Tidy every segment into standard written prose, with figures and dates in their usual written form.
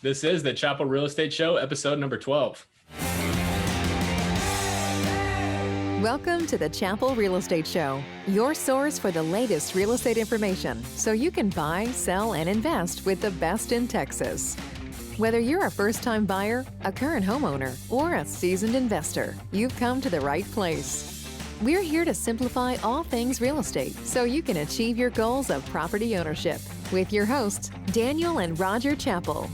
This is the Chappell Real Estate Show, episode number 12. Welcome to the Chappell Real Estate Show, your source for the latest real estate information so you can buy, sell, and invest with the best in Texas. Whether you're a first-time buyer, a current homeowner, or a seasoned investor, you've come to the right place. We're here to simplify all things real estate so you can achieve your goals of property ownership with your hosts, Daniel and Roger Chappell.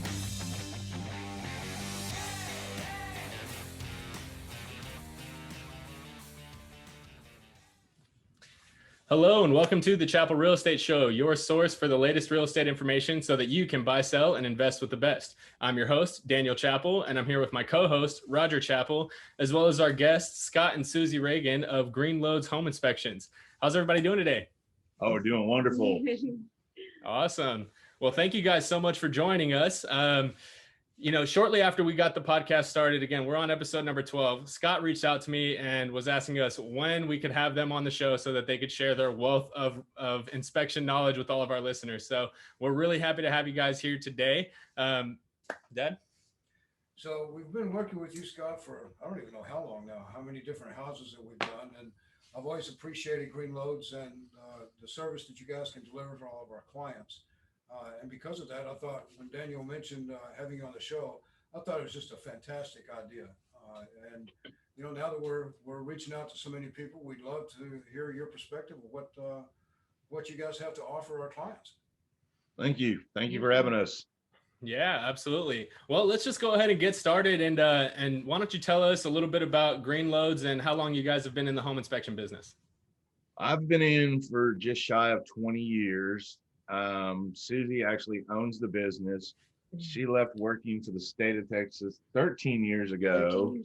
Hello and welcome to the Chappell Real Estate Show, your source for the latest real estate information so that you can buy, sell, and invest with the best. I'm your host, Daniel Chappell, and I'm here with my co-host, Roger Chappell, as well as our guests, Scott and Suzie Regan of Green Loads Home Inspections. How's everybody doing today? Oh, we're doing wonderful. Awesome. Well, thank you guys so much for joining us. Shortly after we got the podcast started, again, we're on episode number 12. Scott reached out to me and was asking us when we could have them on the show so that they could share their wealth of inspection knowledge with all of our listeners. So we're really happy to have you guys here today. Dad? So we've been working with you, Scott, for I don't even know how long now, how many different houses that we've done. And I've always appreciated Green Loads and the service that you guys can deliver for all of our clients. And because of that, I thought when Daniel mentioned having you on the show, I thought it was just a fantastic idea. And now that we're reaching out to so many people, we'd love to hear your perspective of what you guys have to offer our clients. Thank you. Thank you for having us. Yeah, absolutely. Well, let's just go ahead and get started. And why don't you tell us a little bit about Green Loads and how long you guys have been in the home inspection business? I've been in for just shy of 20 years. Suzie actually owns the business. She left working for the state of Texas 13 years ago.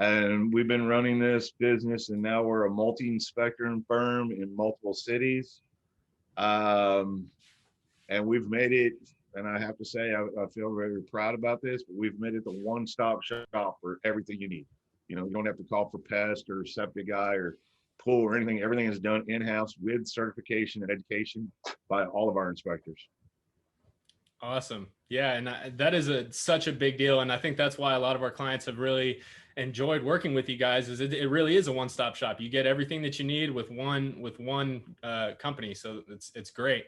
And we've been running this business, and now we're a multi-inspector firm in multiple cities. And we've made it, and I have to say, I feel very proud about this, but we've made it the one-stop shop for everything you need. You don't have to call for pest or septic guy or pool or anything. Everything is done in-house with certification and education by all of our inspectors. Awesome. Yeah. And that is such a big deal. And I think that's why a lot of our clients have really enjoyed working with you guys. Is it really is a one-stop shop. You get everything that you need with one company. So it's great.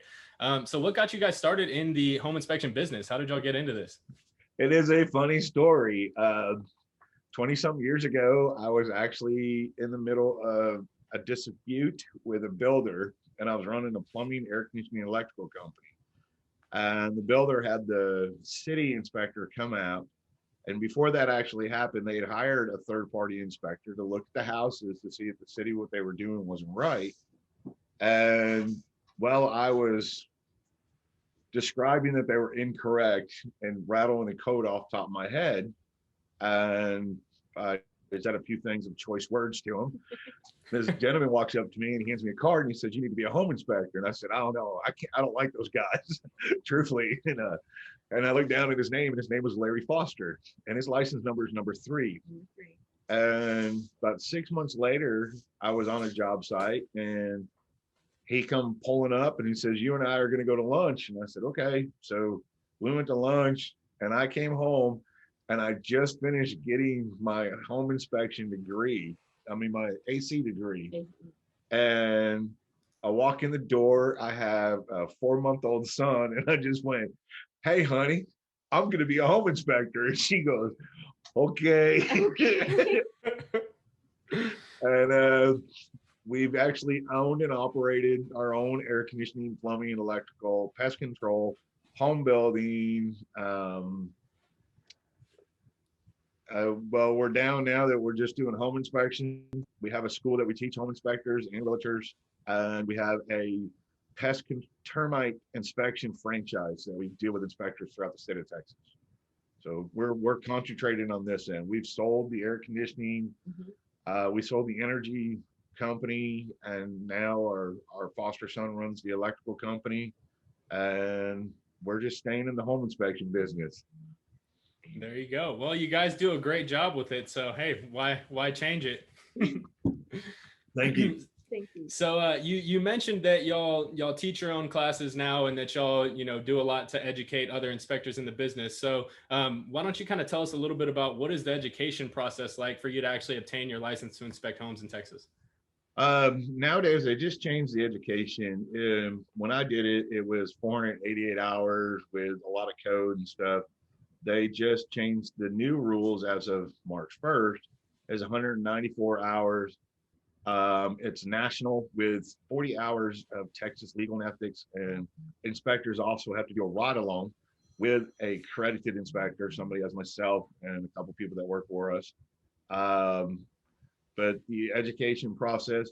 So what got you guys started in the home inspection business? How did y'all get into this? It is a funny story. 20-something years ago, I was actually in the middle of a dispute with a builder, and I was running a plumbing, air conditioning, electrical company. And the builder had the city inspector come out. And before that actually happened, they had hired a third-party inspector to look at the houses to see if the city, what they were doing wasn't right. And well, I was describing that they were incorrect and rattling the code off the top of my head. And I said a few things of choice words to him. This gentleman walks up to me and he hands me a card and he says, "You need to be a home inspector." And I said, "I don't know. I don't like those guys," truthfully. And I looked down at his name, and his name was Larry Foster, and his license number is number 3. And about 6 months later, I was on a job site, and he come pulling up and he says, "You and I are going to go to lunch." And I said, "Okay." So we went to lunch, and I came home, and I just finished getting my home inspection degree. My AC degree. And I walk in the door, I have a 4-month-old son, and I just went, "Hey, honey, I'm going to be a home inspector." And she goes, "Okay." And we've actually owned and operated our own air conditioning, plumbing, and electrical, pest control, home building. Well, we're down now that we're just doing home inspection. We have a school that we teach home inspectors and realtors, and we have a termite inspection franchise that we deal with inspectors throughout the state of Texas. So we're concentrating on this end. We've sold the air conditioning, we sold the energy company, and now our foster son runs the electrical company, and we're just staying in the home inspection business. There you go. Well, you guys do a great job with it. So, hey, why change it? Thank you. Thank you. So you mentioned that y'all teach your own classes now, and that y'all do a lot to educate other inspectors in the business. So why don't you kind of tell us a little bit about what is the education process like for you to actually obtain your license to inspect homes in Texas? Nowadays, they just changed the education. When I did it, it was 488 hours with a lot of code and stuff. They just changed the new rules as of March 1st as 194 hours. It's national with 40 hours of Texas legal and ethics, and inspectors also have to do a ride along with a accredited inspector, somebody as myself and a couple people that work for us. But the education process,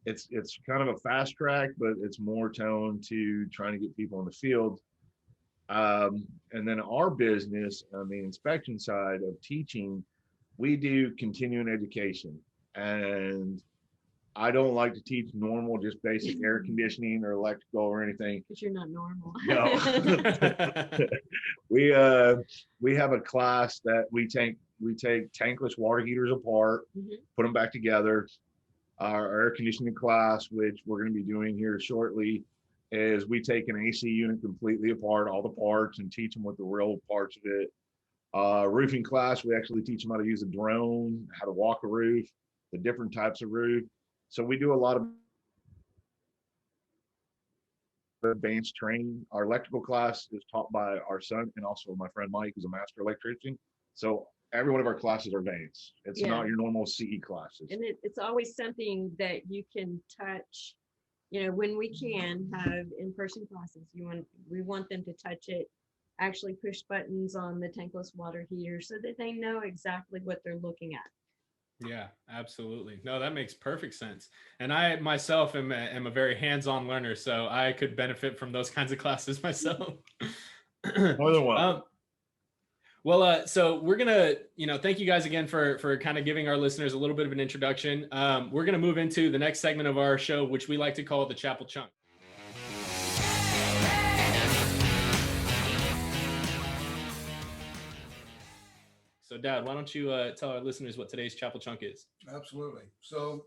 it's kind of a fast track, but it's more toned to trying to get people in the field. And then our business on the inspection side of teaching, we do continuing education. And I don't like to teach normal, just basic air conditioning or electrical or anything. Because you're not normal. No. We have a class that we take tankless water heaters apart, put them back together. Our air conditioning class, which we're going to be doing here shortly, is we take an AC unit completely apart, all the parts, and teach them what the real parts of it. Roofing class, we actually teach them how to use a drone, how to walk a roof, the different types of roof. So we do a lot of advanced training. Our electrical class is taught by our son and also my friend Mike, who's a master electrician. So every one of our classes are advanced. It's not your normal CE classes. And it's always something that you can touch. When we can have in-person classes, we want them to touch it, actually push buttons on the tankless water heater so that they know exactly what they're looking at. Yeah, absolutely. No, that makes perfect sense. And I myself am a very hands-on learner, so I could benefit from those kinds of classes myself. More than one. Well, so we're gonna, thank you guys again for kind of giving our listeners a little bit of an introduction. We're gonna move into the next segment of our show, which we like to call the Chappell Chunk. So, Dad, why don't you tell our listeners what today's Chappell Chunk is? Absolutely. So,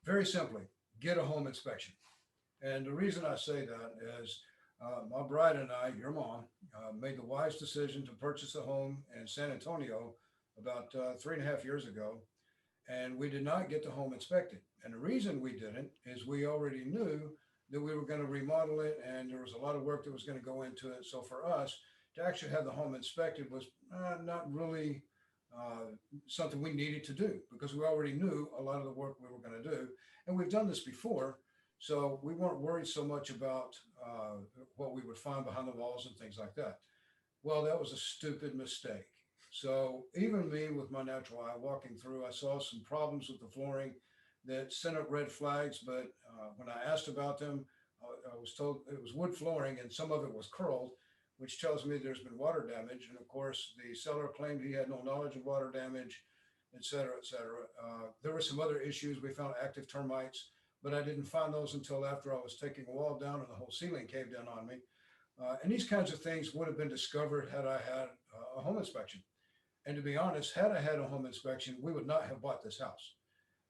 very simply, get a home inspection. And the reason I say that is my bride and I, your mom, made the wise decision to purchase a home in San Antonio about 3.5 years ago. And we did not get the home inspected. And the reason we didn't is we already knew that we were going to remodel it, and there was a lot of work that was going to go into it. So for us to actually have the home inspected was not really something we needed to do, because we already knew a lot of the work we were going to do. And we've done this before. So we weren't worried so much about what we would find behind the walls and things like that. Well, that was a stupid mistake. So even me with my natural eye walking through, I saw some problems with the flooring that sent up red flags. But when I asked about them, I was told it was wood flooring and some of it was curled, which tells me there's been water damage. And of course, the seller claimed he had no knowledge of water damage, et cetera, et cetera. There were some other issues. We found active termites, but I didn't find those until after I was taking a wall down and the whole ceiling caved in on me. And these kinds of things would have been discovered had I had a home inspection. And to be honest, had I had a home inspection, we would not have bought this house.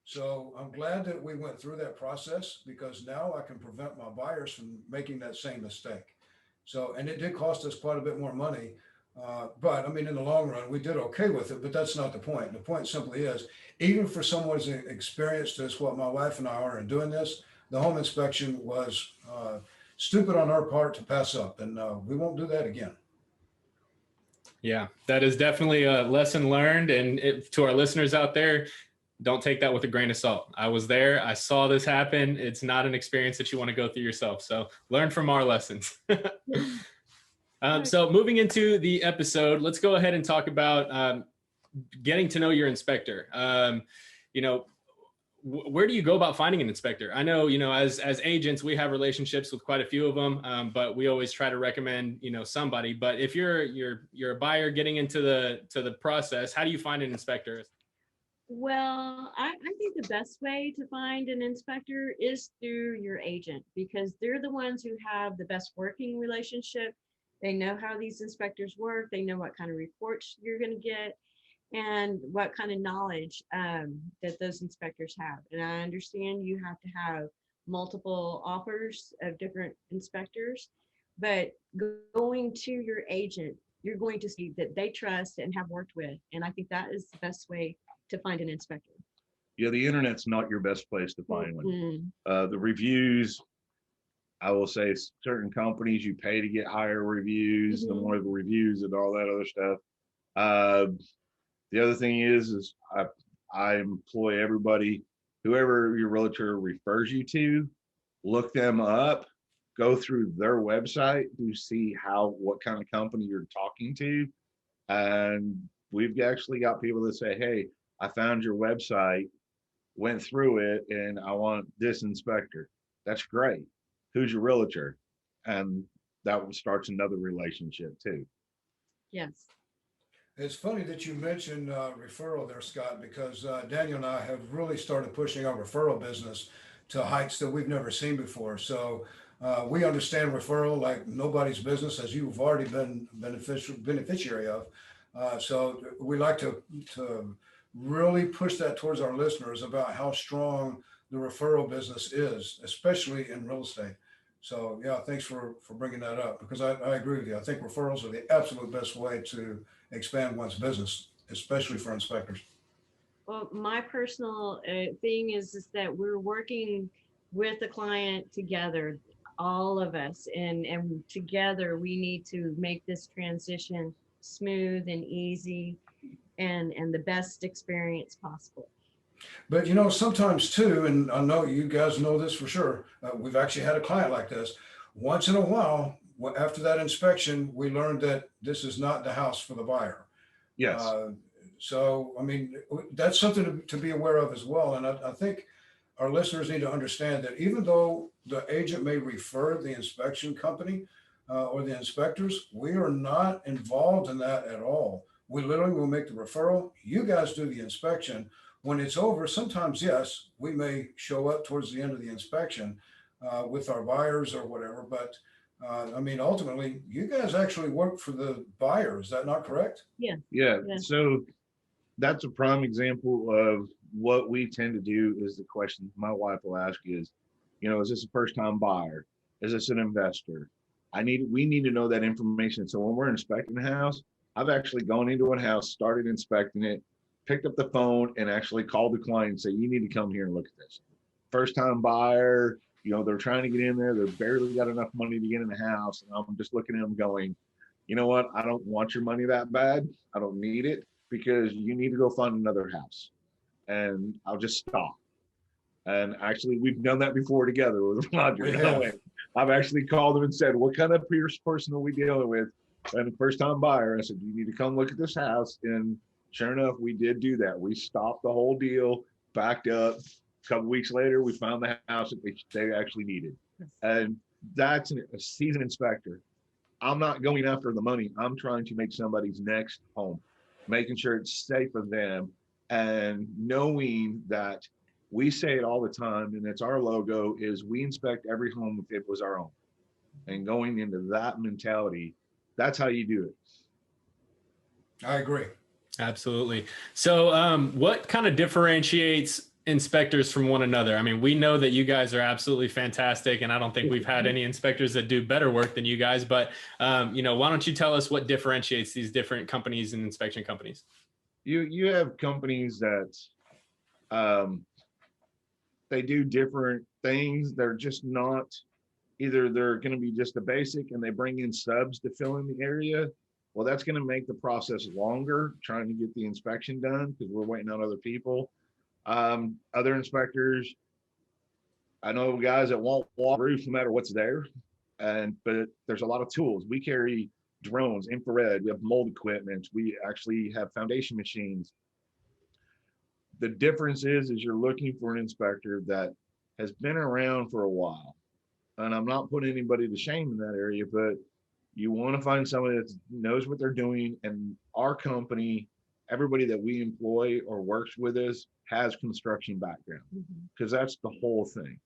So I'm glad that we went through that process, because now I can prevent my buyers from making that same mistake. So, and it did cost us quite a bit more money. But I mean, in the long run, we did okay with it, but that's not the point. The point simply is, even for someone as experienced as what my wife and I are in doing this, the home inspection was stupid on our part to pass up, and we won't do that again. Yeah, that is definitely a lesson learned. And to our listeners out there, don't take that with a grain of salt. I was there. I saw this happen. It's not an experience that you want to go through yourself. So learn from our lessons. So moving into the episode, let's go ahead and talk about getting to know your inspector. Where do you go about finding an inspector? I know, as agents, we have relationships with quite a few of them, but we always try to recommend, somebody. But if you're a buyer getting into the process, how do you find an inspector? Well, I think the best way to find an inspector is through your agent, because they're the ones who have the best working relationship. They know how these inspectors work. They know what kind of reports you're going to get. and what kind of knowledge that those inspectors have. And I understand you have to have multiple offers of different inspectors, but going to your agent, you're going to see that they trust and have worked with. And I think that is the best way to find an inspector. Yeah, the internet's not your best place to find one. Mm-hmm. The reviews, I will say certain companies you pay to get higher reviews, the more the reviews and all that other stuff. The other thing is I employ everybody, whoever your realtor refers you to, look them up, go through their website to see what kind of company you're talking to. And we've actually got people that say, hey, I found your website, went through it, and I want this inspector. That's great. Who's your realtor? And that starts another relationship too. Yes. It's funny that you mentioned referral there, Scott, because Daniel and I have really started pushing our referral business to heights that we've never seen before. So we understand referral like nobody's business, as you've already been beneficiary of. So we like to really push that towards our listeners about how strong the referral business is, especially in real estate. So yeah, thanks for bringing that up, because I agree with you. I think referrals are the absolute best way to expand one's business, especially for inspectors. Well, my personal thing is that we're working with the client together, all of us, and together we need to make this transition smooth and easy and the best experience possible. But you know, sometimes too, and I know you guys know this for sure, we've actually had a client like this. Once in a while, after that inspection, we learned that this is not the house for the buyer. Yes. So, I mean, that's something to be aware of as well. And I think our listeners need to understand that even though the agent may refer the inspection company or the inspectors, we are not involved in that at all. We literally will make the referral. You guys do the inspection. When it's over, sometimes, yes, we may show up towards the end of the inspection with our buyers or whatever. But I mean, ultimately, you guys actually work for the buyer. Is that not correct? Yeah. Yeah. So that's a prime example of what we tend to do. Is the question my wife will ask is, is this a first time buyer? Is this an investor? We need to know that information. So when we're inspecting a house, I've actually gone into a house, started inspecting it, picked up the phone and actually called the client and say, you need to come here and look at this. First time buyer, they're trying to get in there. They've barely got enough money to get in the house. And I'm just looking at them going, you know what? I don't want your money that bad. I don't need it, because you need to go find another house. And I'll just stop. And actually, we've done that before together with Roger. I've actually called them and said, what kind of person are we dealing with? And the first time buyer, I said, you need to come look at this house. And sure enough, we did do that. We stopped the whole deal, backed up. A couple weeks later, we found the house that they actually needed. And that's a seasoned inspector. I'm not going after the money. I'm trying to make somebody's next home, making sure it's safe for them, and knowing that we say it all the time, and it's our logo, is we inspect every home if it was our own. And going into that mentality, that's how you do it. I agree. Absolutely. So what kind of differentiates inspectors from one another? I mean, we know that you guys are absolutely fantastic, and I don't think we've had any inspectors that do better work than you guys, but why don't you tell us what differentiates these different companies and inspection companies? You have companies that they do different things. They're just not, either they're going to be just a basic and they bring in subs to fill in the area. Well, that's going to make the process longer trying to get the inspection done, because we're waiting on other people. Other inspectors, I know guys that won't walk roof no matter what's there, but there's a lot of tools. We carry drones, infrared, we have mold equipment, we actually have foundation machines. The difference is you're looking for an inspector that has been around for a while. And I'm not putting anybody to shame in that area, but you want to find somebody that knows what they're doing. And our company, everybody that we employ or works with us has construction background, because that's the whole thing.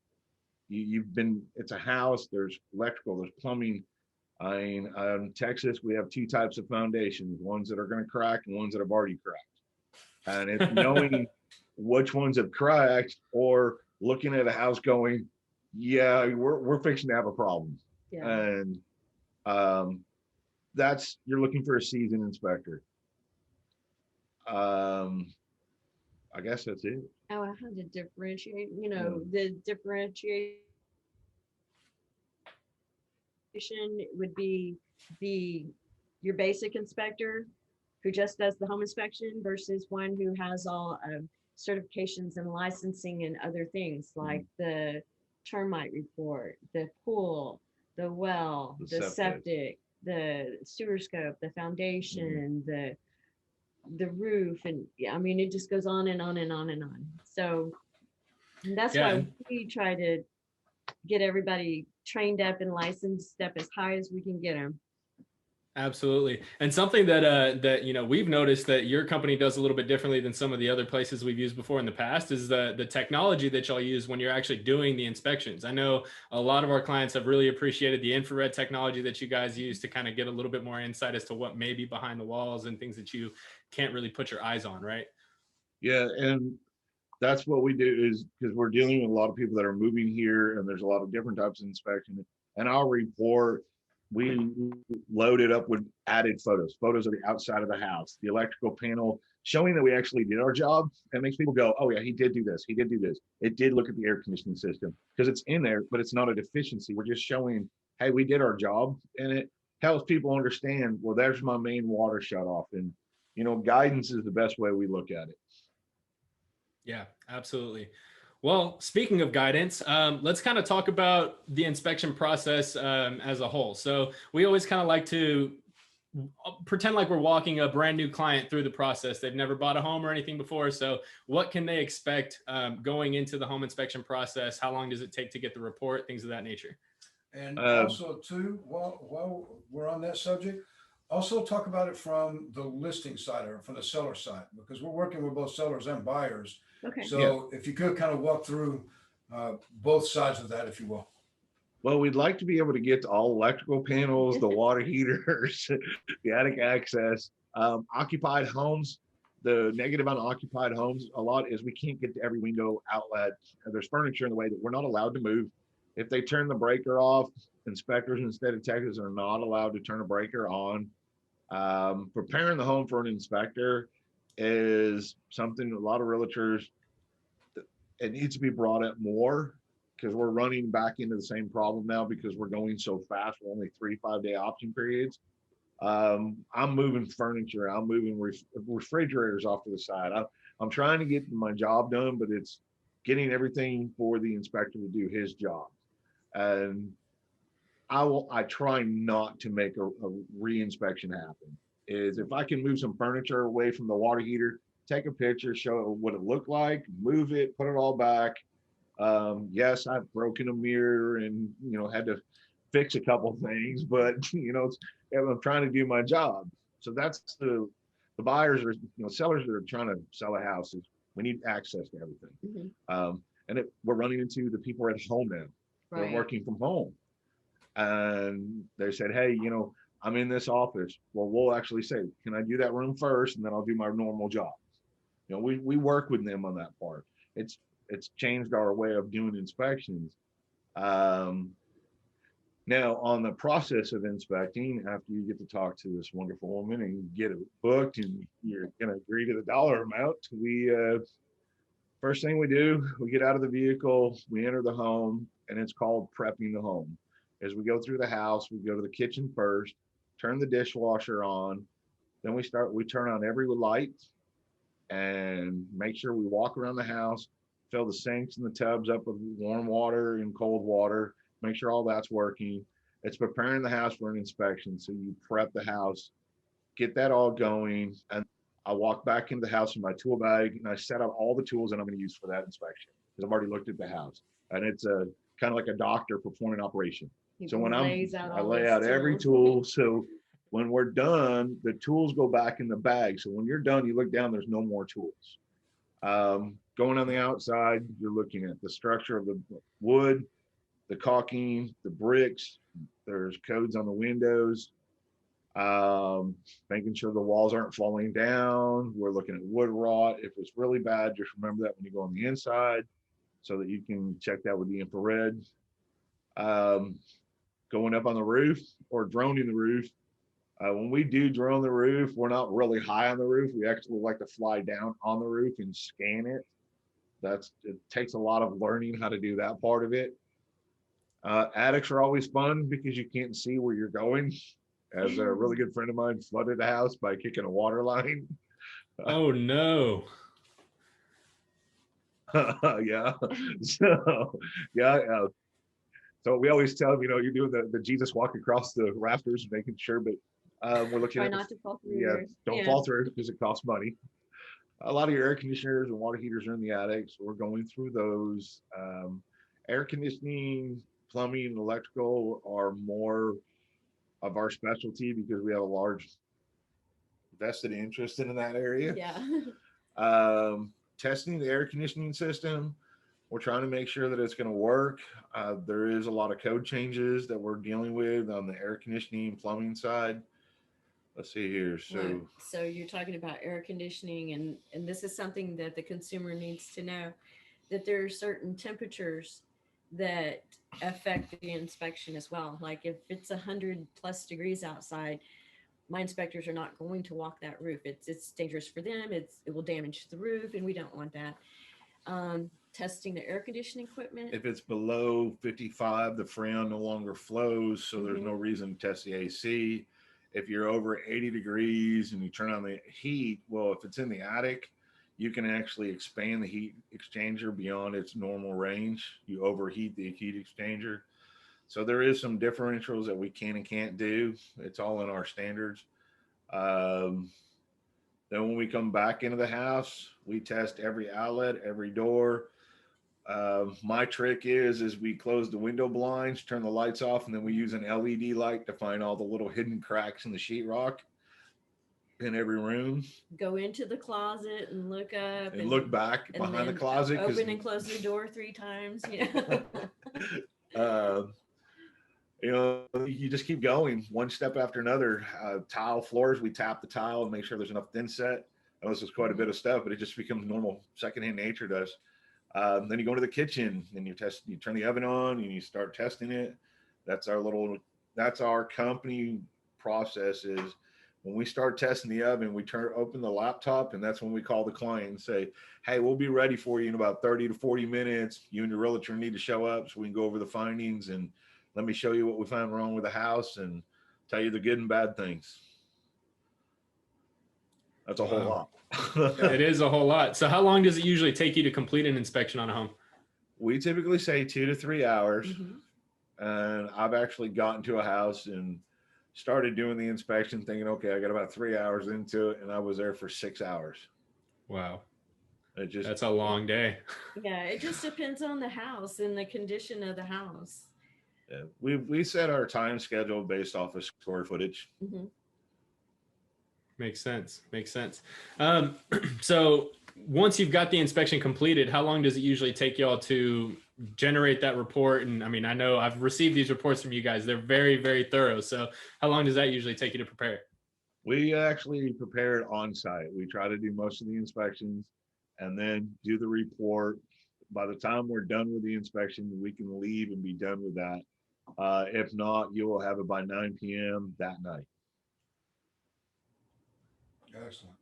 It's a house, there's electrical, there's plumbing. I mean, in Texas, we have two types of foundations, ones that are going to crack and ones that have already cracked. And it's knowing which ones have cracked or looking at a house going, yeah, we're fixing to have a problem. Yeah. And that's, you're looking for a seasoned inspector. I guess that's it. Oh, how to differentiate, the differentiation would be your basic inspector who just does the home inspection versus one who has all of certifications and licensing and other things like the termite report, the pool, the well, the septic, the sewer scope, the foundation, the roof, and yeah, I mean, it just goes on and on and on and on. So that's why we try to get everybody trained up and licensed up as high as we can get them. Absolutely. And something that we've noticed that your company does a little bit differently than some of the other places we've used before in the past is the technology that y'all use when you're actually doing the inspections. I know a lot of our clients have really appreciated the infrared technology that you guys use to kind of get a little bit more insight as to what may be behind the walls and things that you can't really put your eyes on, right? Yeah, and that's what we do, is because we're dealing with a lot of people that are moving here, and there's a lot of different types of inspection. And our report, we load it up with added photos of the outside of the house, the electrical panel, showing that we actually did our job. And makes people go, oh yeah, he did do this, he did do this. It did look at the air conditioning system, because it's in there, but it's not a deficiency. We're just showing, hey, we did our job. And it helps people understand, well, there's my main water shut off. And guidance is the best way we look at it. Yeah, absolutely. Well, speaking of guidance, let's kind of talk about the inspection process as a whole. So we always kind of like to pretend like we're walking a brand new client through the process. They've never bought a home or anything before. So what can they expect going into the home inspection process? How long does it take to get the report? Things of that nature. And also too, while we're on that subject, also talk about it from the listing side or from the seller side, because we're working with both sellers and buyers. Okay. So if you could kind of walk through both sides of that, if you will. Well, we'd like to be able to get to all electrical panels, the water heaters, the attic access, occupied homes. The negative on occupied homes a lot is we can't get to every window outlet. There's furniture in the way that we're not allowed to move. If they turn the breaker off, inspectors in the state of Texas are not allowed to turn a breaker on. Preparing the home for an inspector is something a lot of realtors, it needs to be brought up more, because we're running back into the same problem now because we're going so fast. We're only 3-5 day option periods. I'm moving furniture. I'm moving refrigerators off to the side. I'm trying to get my job done, but it's getting everything for the inspector to do his job. And I try not to make a re-inspection happen. Is if I can move some furniture away from the water heater, take a picture, show what it looked like, move it, put it all back. Yes, I've broken a mirror and had to fix a couple things, but I'm trying to do my job. So that's the buyers are, sellers that are trying to sell a house. We need access to everything. Mm-hmm. And we're running into the people at home now. They're working from home, and they said, hey, I'm in this office. Well, we'll actually say, can I do that room first, and then I'll do my normal job. We work with them on that part. It's changed our way of doing inspections. Now, on the process of inspecting, after you get to talk to this wonderful woman and get it booked and you're going to agree to the dollar amount, first thing we do, we get out of the vehicle, we enter the home, and it's called prepping the home. As we go through the house, we go to the kitchen first, turn the dishwasher on, then we turn on every light and make sure we walk around the house, fill the sinks and the tubs up with warm water and cold water, make sure all that's working. It's preparing the house for an inspection. So you prep the house, get that all going. And I walk back into the house in my tool bag and I set out all the tools that I'm going to use for that inspection, because I've already looked at the house. And it's a kind of like a doctor performing an operation. So when I lay out every tool. So when we're done, the tools go back in the bag. So when you're done, you look down, there's no more tools. Going on the outside, you're looking at the structure of the wood, the caulking, the bricks, there's codes on the windows. Making sure the walls aren't falling down. We're looking at wood rot. If it's really bad, just remember that when you go on the inside so that you can check that with the infrared. Going up on the roof or droning the roof. When we do drone the roof, we're not really high on the roof. We actually like to fly down on the roof and scan it. It takes a lot of learning how to do that part of it. Attics are always fun because you can't see where you're going. As a really good friend of mine flooded the house by kicking a water line. Oh no. Yeah. So yeah. So we always tell them, you're doing the Jesus walk across the rafters, making sure, but we're looking Try at not to fall through. yeah, don't fall through because it costs money. A lot of your air conditioners and water heaters are in the attic, so we're going through those. Air conditioning, plumbing, electrical are more of our specialty because we have a large vested interest in that area. Yeah. Testing the air conditioning system, we're trying to make sure that it's going to work. There is a lot of code changes that we're dealing with on the air conditioning plumbing side. Let's see here. So you're talking about air conditioning, and this is something that the consumer needs to know, that there are certain temperatures that affect the inspection as well. Like if it's 100+ degrees outside, my inspectors are not going to walk that roof. It's dangerous for them. It will damage the roof, and we don't want that. Testing the air conditioning equipment. If it's below 55, the freon no longer flows, so there's no reason to test the AC. If you're over 80 degrees and you turn on the heat, well, if it's in the attic, you can actually expand the heat exchanger beyond its normal range. You overheat the heat exchanger. So there is some differentials that we can and can't do. It's all in our standards. Then when we come back into the house, we test every outlet, every door. My trick is we close the window blinds, turn the lights off, and then we use an LED light to find all the little hidden cracks in the sheetrock in every room. Go into the closet and look up and look back and behind the then closet. Open and close the door 3 times. You just keep going one step after another. Tile floors, we tap the tile and make sure there's enough thin set. I know this is quite a bit of stuff, but it just becomes normal secondhand nature to us. Then you go to the kitchen and you turn the oven on and you start testing it. That's our company process is when we start testing the oven, we open the laptop, and that's when we call the client and say, hey, we'll be ready for you in about 30 to 40 minutes. You and your realtor need to show up so we can go over the findings and let me show you what we found wrong with the house and tell you the good and bad things. That's a whole lot. It is a whole lot. So how long does it usually take you to complete an inspection on a home? We typically say 2 to 3 hours. And I've actually gotten to a house and started doing the inspection thinking, okay, I got about 3 hours into it, and I was there for 6 hours. Wow. That's a long day. Yeah, it just depends on the house and the condition of the house. Yeah, we set our time schedule based off of square footage. Makes sense. So once you've got the inspection completed, how long does it usually take y'all to generate that report? And I mean, I know I've received these reports from you guys. They're very, very thorough. So how long does that usually take you to prepare? We actually prepare it on site. We try to do most of the inspections and then do the report. By the time we're done with the inspection, we can leave and be done with that. If not, you will have it by 9 p.m. that night. Excellent.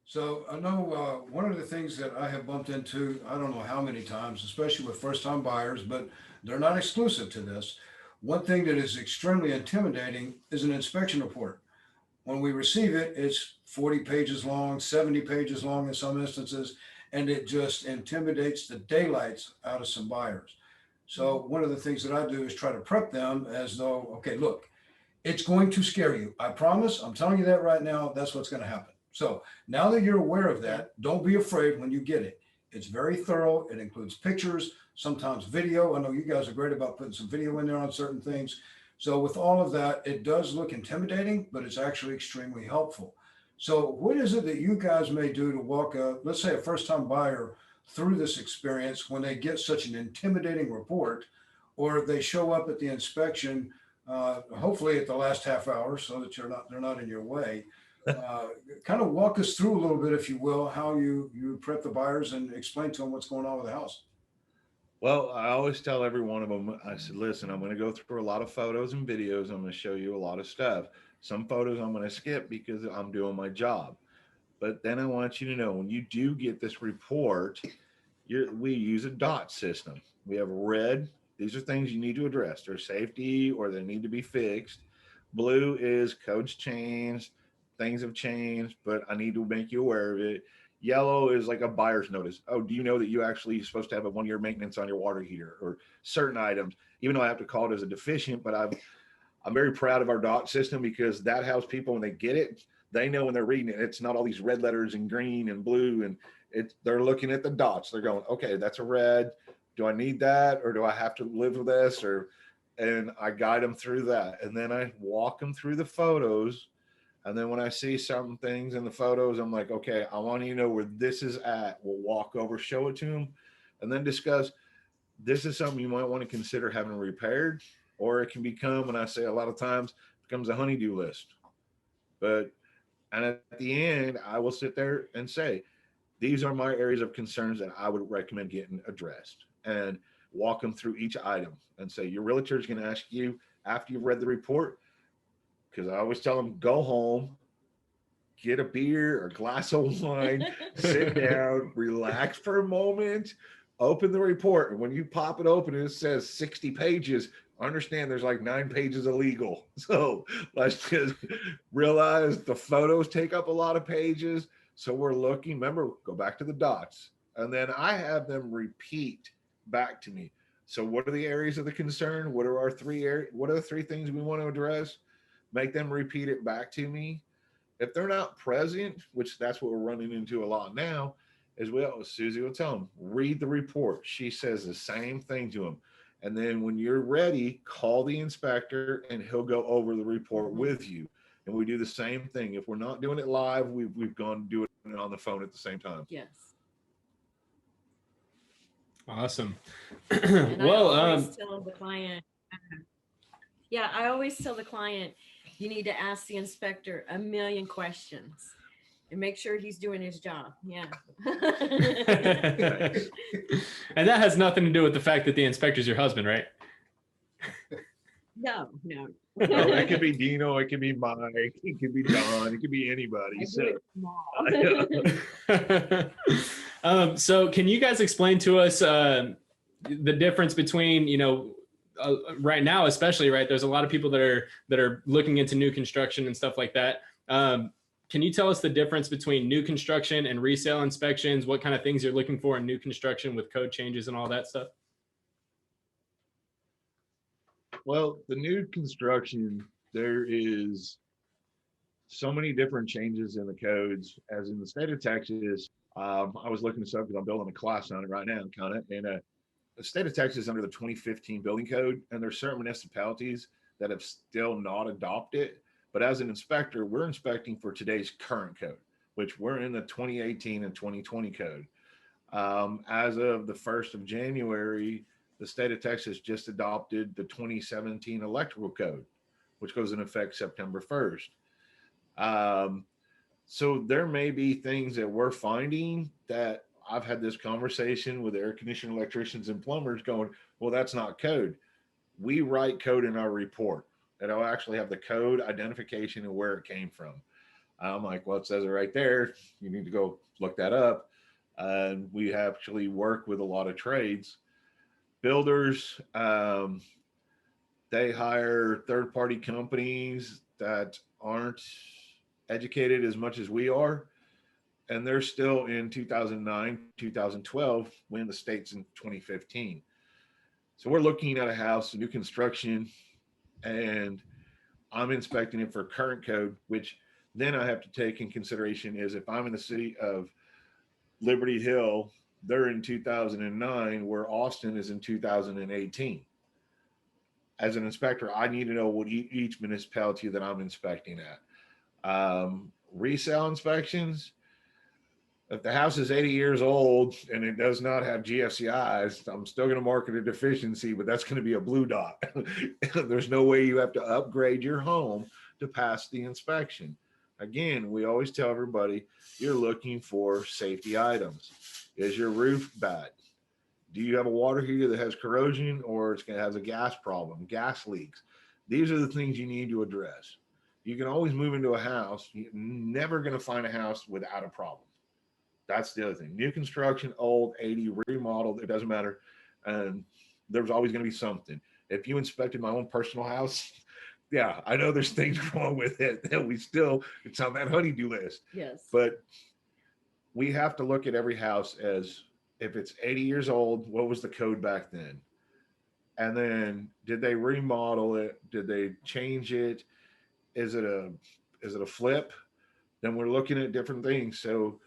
So I know one of the things that I have bumped into, I don't know how many times, especially with first-time buyers, but they're not exclusive to this. One thing that is extremely intimidating is an inspection report. When we receive it, it's 40 pages long, 70 pages long in some instances, and it just intimidates the daylights out of some buyers. So one of the things that I do is try to prep them as though, okay, look, it's going to scare you. I promise. I'm telling you that right now. That's what's going to happen. So now that you're aware of that, don't be afraid when you get it. It's very thorough. It includes pictures, sometimes video. I know you guys are great about putting some video in there on certain things. So with all of that, it does look intimidating, but it's actually extremely helpful. So what is it that you guys may do to walk let's say a first-time buyer through this experience when they get such an intimidating report, or they show up at the inspection hopefully at the last half hour so that they're not in your way. Kind of walk us through a little bit, if you will, how you prep the buyers and explain to them what's going on with the house. Well, I always tell every one of them, I said, listen, I'm going to go through a lot of photos and videos. I'm going to show you a lot of stuff. Some photos I'm going to skip because I'm doing my job. But then I want you to know when you do get this report, we use a dot system. We have red. These are things you need to address. They're safety or they need to be fixed. Blue is codes changed, things have changed, but I need to make you aware of it. Yellow is like a buyer's notice. Oh, do you know that you actually supposed to have a 1-year maintenance on your water heater or certain items? Even though I have to call it as a deficient, but I'm very proud of our dot system because that helps people when they get it. They know when they're reading it, it's not all these red letters and green and blue, and they're looking at the dots. They're going, okay, that's a red. Do I need that, or do I have to live with this? And I guide them through that, and then I walk them through the photos. And then when I see some things in the photos, I'm like, okay, I want you to know where this is at. We'll walk over, show it to them, and then discuss. This is something you might want to consider having repaired, or it can become, and I say a lot of times, becomes a honeydew list. And at the end, I will sit there and say, these are my areas of concerns that I would recommend getting addressed, and walk them through each item and say, your realtor is going to ask you after you've read the report, because I always tell them, go home, get a beer or a glass of wine, sit down, relax for a moment, open the report. And when you pop it open and it says 60 pages, understand there's like 9 pages illegal. So let's just realize the photos take up a lot of pages. So we're looking, remember, go back to the dots. And then I have them repeat back to me. So what are the areas of the concern? What are our 3 areas? What are the 3 things we want to address? Make them repeat it back to me. If they're not present, which that's what we're running into a lot now, as well, Suzie will tell them, read the report. She says the same thing to them. And then when you're ready, call the inspector and he'll go over the report with you. And we do the same thing. If we're not doing it live, we've gone to do it on the phone at the same time. Yes. Awesome. And Well, I always tell the client, I always tell the client, you need to ask the inspector 1 million questions and make sure he's doing his job. Yeah. And that has nothing to do with the fact that the inspector's your husband, right? No. No, it could be Dino, it could be Mike, it could be Don, it could be anybody. So can you guys explain to us the difference between, right now, especially, right, there's a lot of people that are looking into new construction and stuff like that. Can you tell us the difference between new construction and resale inspections? What kind of things you're looking for in new construction with code changes and all that stuff? Well, the new construction, there is so many different changes in the codes. As in the state of Texas, I was looking this up because I'm building a class on it right now, kind of. And the state of Texas is under the 2015 building code, and there's certain municipalities that have still not adopted. But as an inspector, we're inspecting for today's current code, which we're in the 2018 and 2020 code. As of the 1st of January, the state of Texas just adopted the 2017 electrical code, which goes in effect September 1st. So there may be things that we're finding that I've had this conversation with air conditioner electricians and plumbers going, well, that's not code. We write code in our report. And I'll actually have the code identification and where it came from. I'm like, well, it says it right there. You need to go look that up. And we actually work with a lot of trades. Builders, they hire third-party companies that aren't educated as much as we are. And they're still in 2009, 2012, when the state's in 2015. So we're looking at a house, new construction, and I'm inspecting it for current code, which then I have to take in consideration is if I'm in the city of Liberty Hill, they're in 2009, where Austin is in 2018. As an inspector, I need to know what each municipality that I'm inspecting at. Resale inspections, If the house is 80 years old and it does not have GFCIs, I'm still going to mark it a deficiency, but that's going to be a blue dot. There's no way you have to upgrade your home to pass the inspection. Again, we always tell everybody you're looking for safety items. Is your roof bad? Do you have a water heater that has corrosion, or it's going to have a gas problem, gas leaks? These are the things you need to address. You can always move into a house. You're never going to find a house without a problem. That's the other thing. New construction, old, 80, remodeled, it doesn't matter. And there's always going to be something. If you inspected my own personal house, yeah, I know there's things wrong with it that it's on that honeydew list. Yes. But we have to look at every house as, if it's 80 years old, what was the code back then? And then did they remodel it? Did they change it? Is it a flip? Then we're looking at different things. So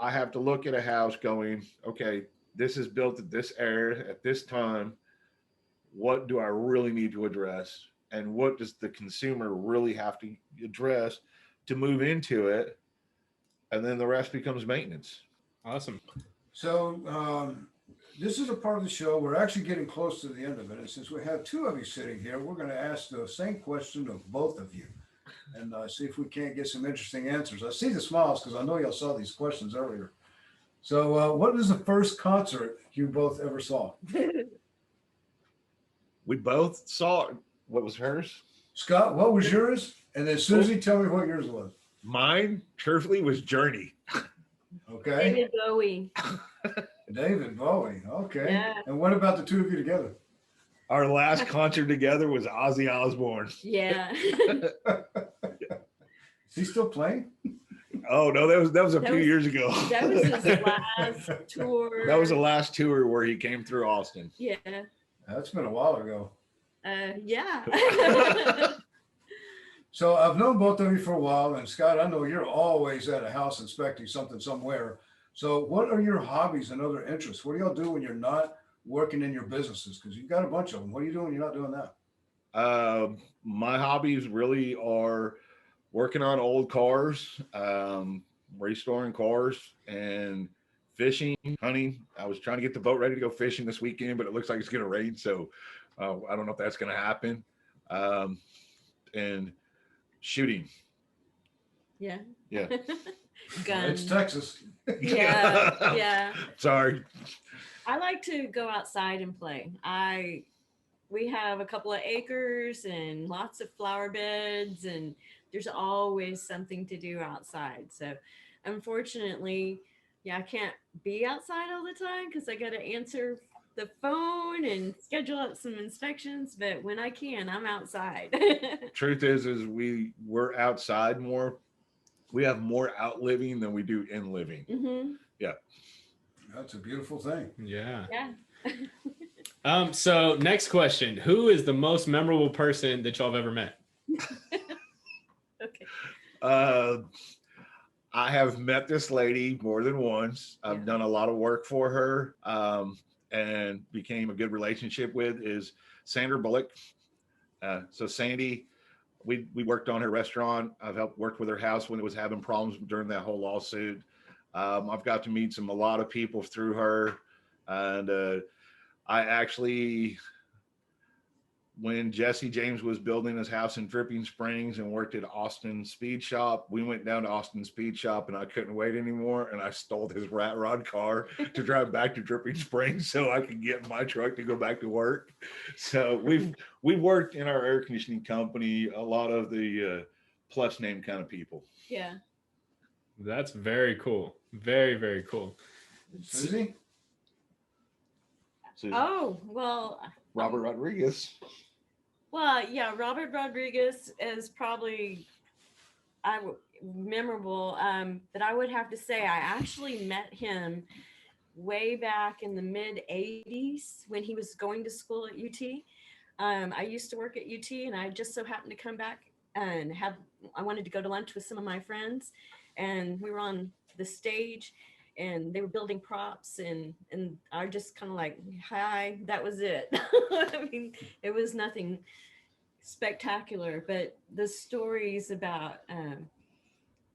I have to look at a house going, okay, this is built at this era, at this time. What do I really need to address? And what does the consumer really have to address to move into it? And then the rest becomes maintenance. Awesome. So this is a part of the show. We're actually getting close to the end of it. And since we have two of you sitting here, we're going to ask the same question of both of you and see if we can't get some interesting answers. I see the smiles because I know y'all saw these questions earlier. So what is the first concert you both ever saw? We both saw, what was hers? Scott, what was yours? And then Suzie, tell me what yours was. Mine, truthfully, was Journey. Okay. David Bowie. David Bowie. Okay. Yeah. And what about the two of you together? Our last concert together was Ozzy Osbourne. Yeah. Is he still playing? Oh no, that was a few years ago. That was his last tour. That was the last tour where he came through Austin. Yeah. That's been a while ago. Yeah. So I've known both of you for a while, and Scott, I know you're always at a house inspecting something somewhere. So what are your hobbies and other interests? What do y'all do when you're not working in your businesses? Because you've got a bunch of them. What do you do when you're not doing that? My hobbies really are working on old cars, restoring cars, and fishing, hunting. I was trying to get the boat ready to go fishing this weekend, but it looks like it's going to rain. So I don't know if that's going to happen. And shooting. Yeah. Yeah. Guns. It's Texas. Yeah. Yeah. Sorry. I like to go outside and play. We have a couple of acres and lots of flower beds, and there's always something to do outside. So unfortunately, yeah, I can't be outside all the time because I got to answer the phone and schedule out some inspections. But when I can, I'm outside. Truth is we're outside more. We have more out living than we do in living. Mm-hmm. Yeah. That's a beautiful thing. Yeah. Yeah. So next question, who is the most memorable person that y'all have ever met? Okay. I have met this lady more than once. I've done a lot of work for her, and became a good relationship with is Sandra Bullock. So Sandy, we worked on her restaurant. I've worked with her house when it was having problems during that whole lawsuit. I've got to meet a lot of people through her. And I actually, when Jesse James was building his house in Dripping Springs and worked at Austin Speed Shop, we went down to Austin Speed Shop and I couldn't wait anymore. And I stole his rat rod car to drive back to Dripping Springs so I could get in my truck to go back to work. So we worked in our air conditioning company, a lot of the plus name kind of people. Yeah. That's very cool. Very, very cool. Suzie? Oh, well. Robert Rodriguez. Well, yeah, Robert Rodriguez is probably memorable. But I would have to say I actually met him way back in the mid 80s when he was going to school at UT. I used to work at UT, and I just so happened to come back and I wanted to go to lunch with some of my friends, and we were on the stage and they were building props, and I just kind of like, hi, that was it. I mean, it was nothing spectacular, but the stories about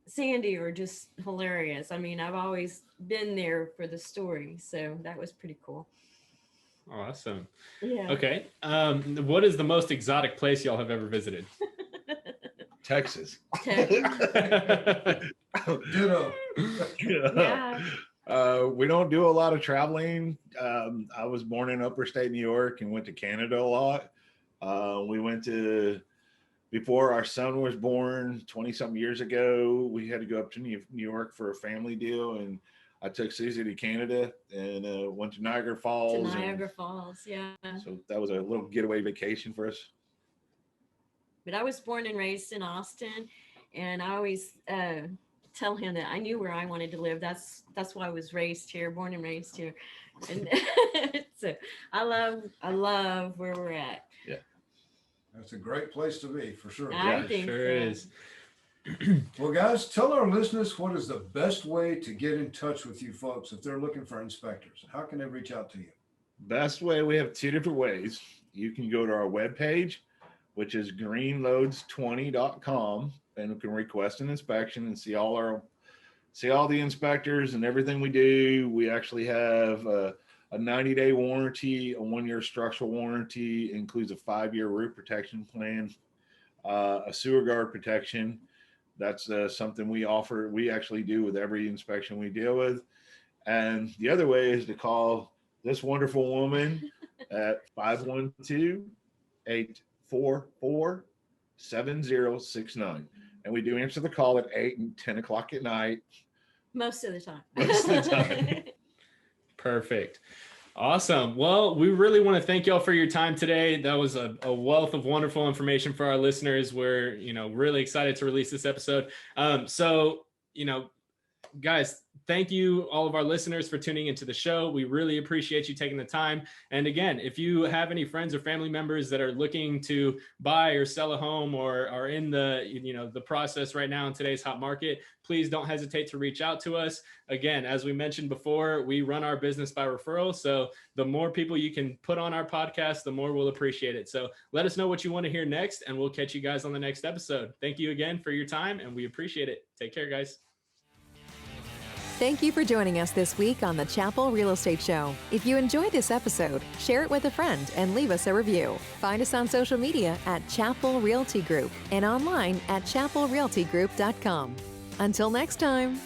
Sandy are just hilarious. I mean, I've always been there for the story, so that was pretty cool. Awesome. Yeah. Okay. What is the most exotic place y'all have ever visited? Texas. Ditto. Yeah. We don't do a lot of traveling. I was born in upper state New York and went to Canada a lot. We went to, before our son was born 20 something years ago, we had to go up to New York for a family deal. And I took Suzie to Canada and went to Niagara Falls. To Niagara Falls, yeah. So that was a little getaway vacation for us. But I was born and raised in Austin, and I always tell him that I knew where I wanted to live. That's why I was raised here, born and raised here. And so I love where we're at. Yeah. That's a great place to be, for sure. I think sure so. is. Well, guys, tell our listeners what is the best way to get in touch with you folks if they're looking for inspectors. How can they reach out to you? Best way, we have two different ways. You can go to our webpage, which is greenloads20.com, and you can request an inspection and see all the inspectors and everything we do. We actually have a 90-day warranty, a 1-year structural warranty, includes a 5-year roof protection plan, a sewer guard protection. That's something we offer. We actually do with every inspection we deal with. And the other way is to call this wonderful woman at 512-844-7069. And we do answer the call at 8 and 10 o'clock at night. Most of the time. Most of the time. Perfect. Awesome. Well, we really want to thank y'all for your time today. That was a wealth of wonderful information for our listeners. We're, really excited to release this episode. Guys, thank you, all of our listeners, for tuning into the show. We really appreciate you taking the time. And again, if you have any friends or family members that are looking to buy or sell a home or are in the process right now in today's hot market, please don't hesitate to reach out to us. Again, as we mentioned before, we run our business by referral. So the more people you can put on our podcast, the more we'll appreciate it. So let us know what you want to hear next, and we'll catch you guys on the next episode. Thank you again for your time, and we appreciate it. Take care, guys. Thank you for joining us this week on the Chappell Real Estate Show. If you enjoyed this episode, share it with a friend and leave us a review. Find us on social media at Chappell Realty Group and online at chappellrealtygroup.com. Until next time.